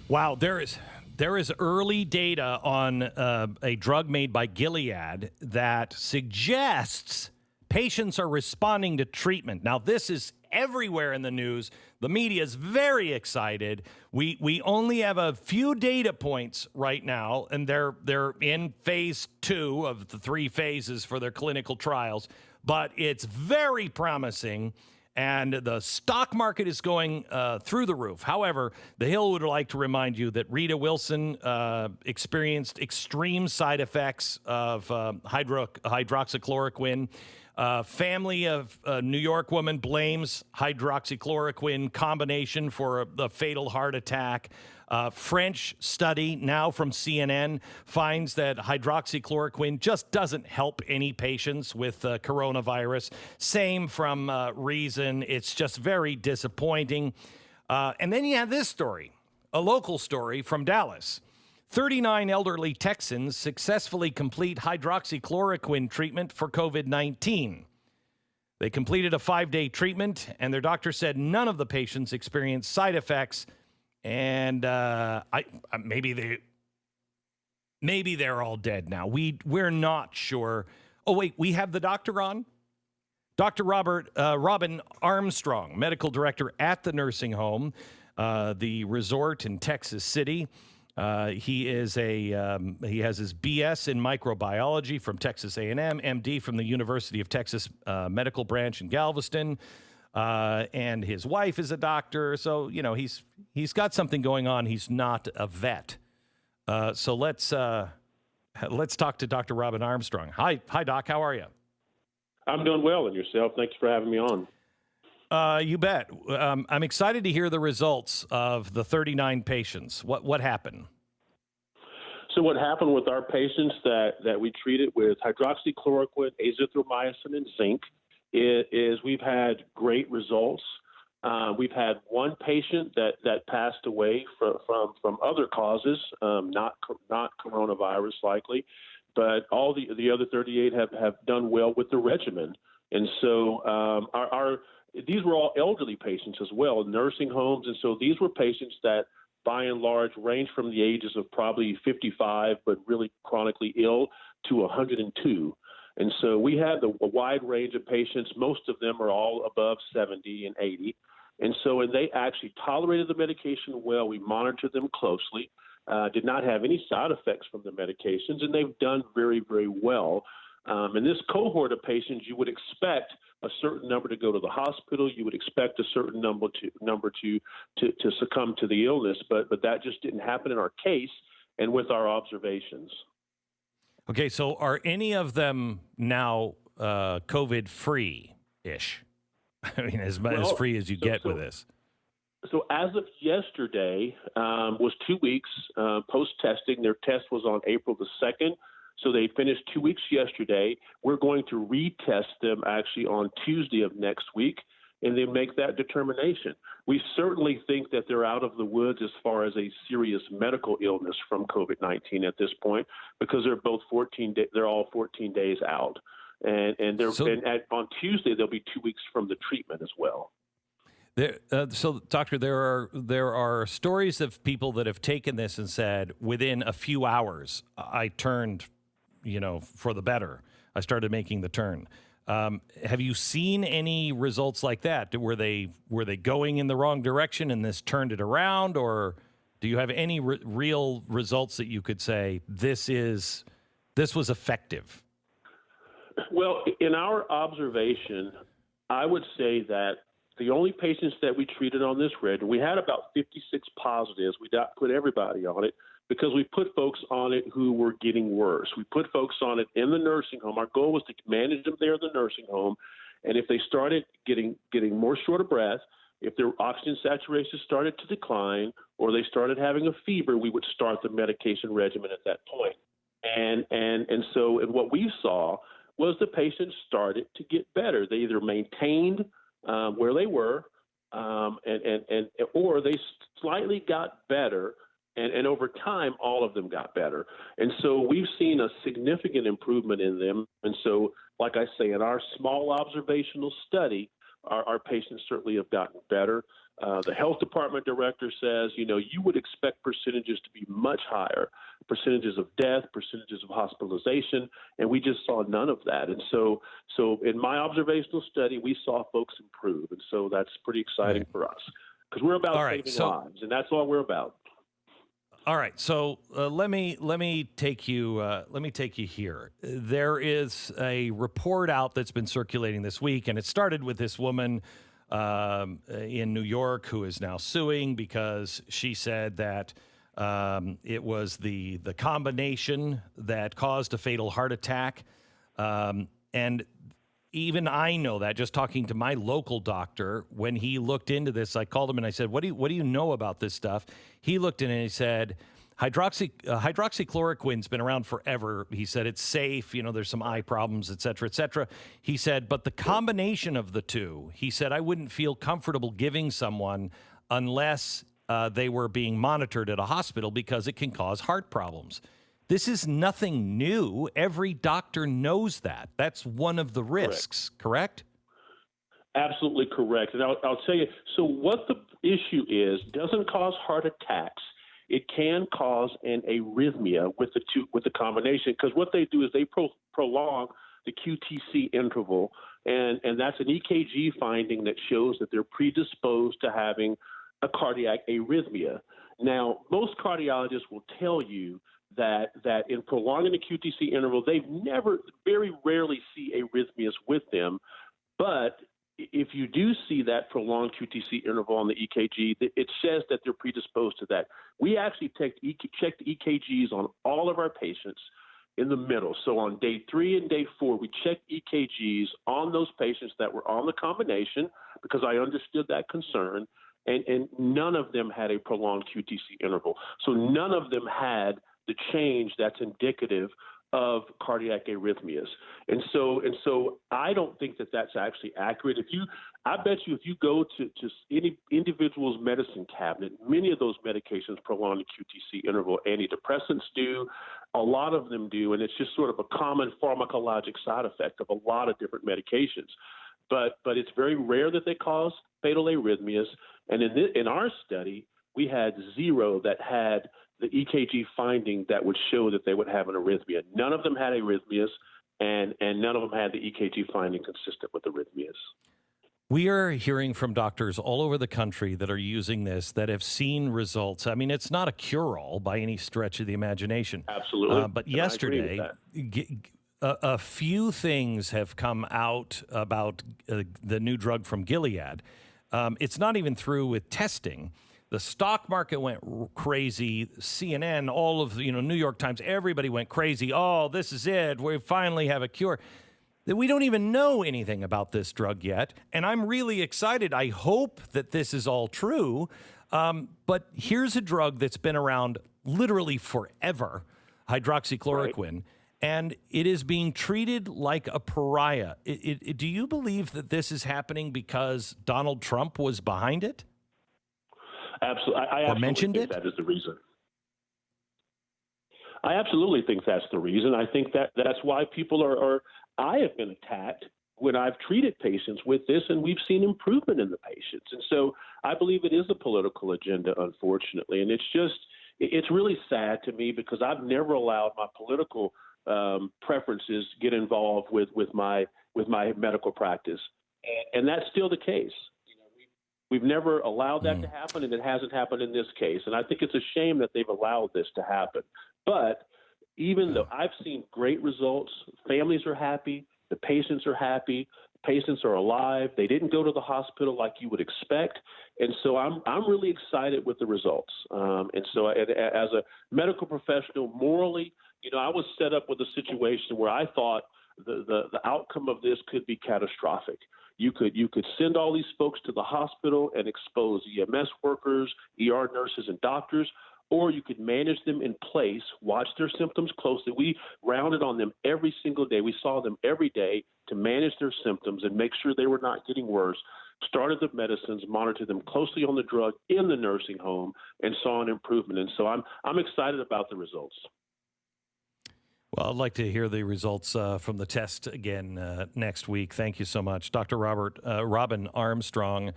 Wow, there is early data on a drug made by Gilead that suggests patients are responding to treatment. Now, this is everywhere in the news. The media is very excited. We only have a few data points right now, and they're in phase 2 of the 3 phases for their clinical trials, but it's very promising. And the stock market is going through the roof. However, the Hill would like to remind you that Rita Wilson experienced extreme side effects of hydroxychloroquine. Family of a New York woman blames hydroxychloroquine combination for a fatal heart attack. French study now from CNN finds that hydroxychloroquine just doesn't help any patients with coronavirus. Same from Reason. It's just very disappointing. And then you have this story, a local story from Dallas. 39 elderly Texans successfully complete hydroxychloroquine treatment for COVID-19. They completed a 5-day treatment, and their doctor said none of the patients experienced side effects. And maybe they're all dead now. We're not sure. Oh wait, we have the doctor on. Dr. Robin Armstrong, medical director at the nursing home, the resort in Texas City. He has his BS in microbiology from Texas A&M, MD from the University of Texas Medical Branch in Galveston. And his wife is a doctor, so he's got something going on. He's not a vet. So let's talk to Dr. Robin Armstrong. Hi, Doc. How are you? I'm doing well, and yourself? Thanks for having me on. You bet. I'm excited to hear the results of the 39 patients. What happened? So what happened with our patients that we treated with hydroxychloroquine, azithromycin, and zinc is we've had great results. We've had one patient that passed away from other causes, not coronavirus likely, but all the other 38 have done well with the regimen. And so these were all elderly patients as well, nursing homes. And so these were patients that, by and large, range from the ages of probably 55, but really chronically ill, to 102. And so we had a wide range of patients. Most of them are all above 70 and 80. And they actually tolerated the medication well. We monitored them closely, did not have any side effects from the medications, and they've done very, very well. In this cohort of patients, you would expect a certain number to go to the hospital. You would expect a certain number to succumb to the illness, but that just didn't happen in our case and with our observations. Okay, so are any of them now COVID-free-ish? I mean, as free as you get with this. So as of yesterday was 2 weeks post-testing. Their test was on April the 2nd. So they finished 2 weeks yesterday. We're going to retest them actually on Tuesday of next week and then make that determination. We certainly think that they're out of the woods as far as a serious medical illness from COVID-19 at this point, because they're both they're all 14 days out. And on Tuesday, they'll be 2 weeks from the treatment as well. So, doctor, there are stories of people that have taken this and said, within a few hours, I turned, for the better. I started making the turn. Have you seen any results like that? Were they going in the wrong direction and this turned it around, or do you have any real results that you could say this was effective? Well, in our observation, I would say that the only patients that we treated on this regimen, we had about 56 positives. We didn't put everybody on it because we put folks on it who were getting worse. We put folks on it in the nursing home. Our goal was to manage them there in the nursing home. And if they started getting more short of breath, if their oxygen saturation started to decline, or they started having a fever, we would start the medication regimen at that point. And what we saw was the patients started to get better. They either maintained where they were, or they slightly got better, and over time, all of them got better. And so we've seen a significant improvement in them. And so, like I say, in our small observational study, our patients certainly have gotten better. The health department director says, you would expect percentages to be much higher, percentages of death, percentages of hospitalization, and we just saw none of that. And so in my observational study, we saw folks improve, and so that's pretty exciting for us because we're about saving lives, and that's all we're about. All right, so let me take you here. There is a report out that's been circulating this week, and it started with this woman in New York who is now suing because she said that it was the combination that caused a fatal heart attack, and even I know that just talking to my local doctor. When he looked into this, I called him and I said, what do you know about this stuff? He looked in and he said, hydroxychloroquine's been around forever. He said it's safe. There's some eye problems, et cetera, et cetera. He said, but the combination of the two, he said, I wouldn't feel comfortable giving someone unless they were being monitored at a hospital because it can cause heart problems. This is nothing new. Every doctor knows that. That's one of the risks, correct? Absolutely correct. And I'll tell you, so what the issue is, doesn't cause heart attacks. It can cause an arrhythmia with the combination, because what they do is they prolong the QTC interval, and that's an EKG finding that shows that they're predisposed to having a cardiac arrhythmia. Now, most cardiologists will tell you that in prolonging the QTC interval, they very rarely see arrhythmias with them. But if you do see that prolonged QTC interval on the EKG, it says that they're predisposed to that. We actually checked EKGs on all of our patients in the middle. So on day 3 and day 4, we checked EKGs on those patients that were on the combination because I understood that concern, and none of them had a prolonged QTC interval. So none of them had the change that's indicative of cardiac arrhythmias. And so I don't think that that's actually accurate. I bet you if you go to any individual's medicine cabinet, many of those medications prolong the QTC interval. Antidepressants do, a lot of them do, and it's just sort of a common pharmacologic side effect of a lot of different medications. But it's very rare that they cause fatal arrhythmias. And in our study, we had 0 that had the EKG finding that would show that they would have an arrhythmia. None of them had arrhythmias, and none of them had the EKG finding consistent with arrhythmias. We are hearing from doctors all over the country that are using this, that have seen results. I mean, it's not a cure-all by any stretch of the imagination. Absolutely. But yesterday, a few things have come out about the new drug from Gilead. It's not even through with testing. The stock market went crazy. CNN, all of New York Times, everybody went crazy. Oh, this is it. We finally have a cure. We don't even know anything about this drug yet, and I'm really excited. I hope that this is all true. But here's a drug that's been around literally forever, hydroxychloroquine, right, and it is being treated like a pariah. Do you believe that this is happening because Donald Trump was behind it? Absolutely. I absolutely think that is the reason. I absolutely think that's the reason. I think that's why people I have been attacked when I've treated patients with this, and we've seen improvement in the patients. And so I believe it is a political agenda, unfortunately. And it's really sad to me because I've never allowed my political preferences get involved with my medical practice. And that's still the case. We've never allowed that to happen, and it hasn't happened in this case. And I think it's a shame that they've allowed this to happen. But even though I've seen great results, families are happy, the patients are happy, patients are alive, they didn't go to the hospital like you would expect. And so I'm really excited with the results. And so as a medical professional, morally, I was set up with a situation where I thought the outcome of this could be catastrophic. You could send all these folks to the hospital and expose EMS workers, ER nurses, and doctors, or you could manage them in place, watch their symptoms closely. We rounded on them every single day. We saw them every day to manage their symptoms and make sure they were not getting worse, started the medicines, monitored them closely on the drug in the nursing home, and saw an improvement. And so I'm excited about the results. Well, I'd like to hear the results from the test again next week. Thank you so much. Dr. Robin Armstrong,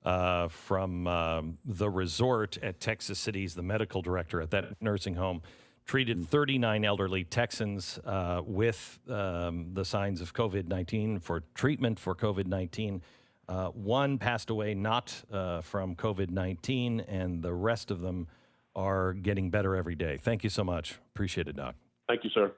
from the resort at Texas City. He's the medical director at that nursing home. Treated 39 elderly Texans with the signs of COVID-19 for treatment for COVID-19. One passed away not from COVID-19, and the rest of them are getting better every day. Thank you so much. Appreciate it, Doc. Thank you, sir.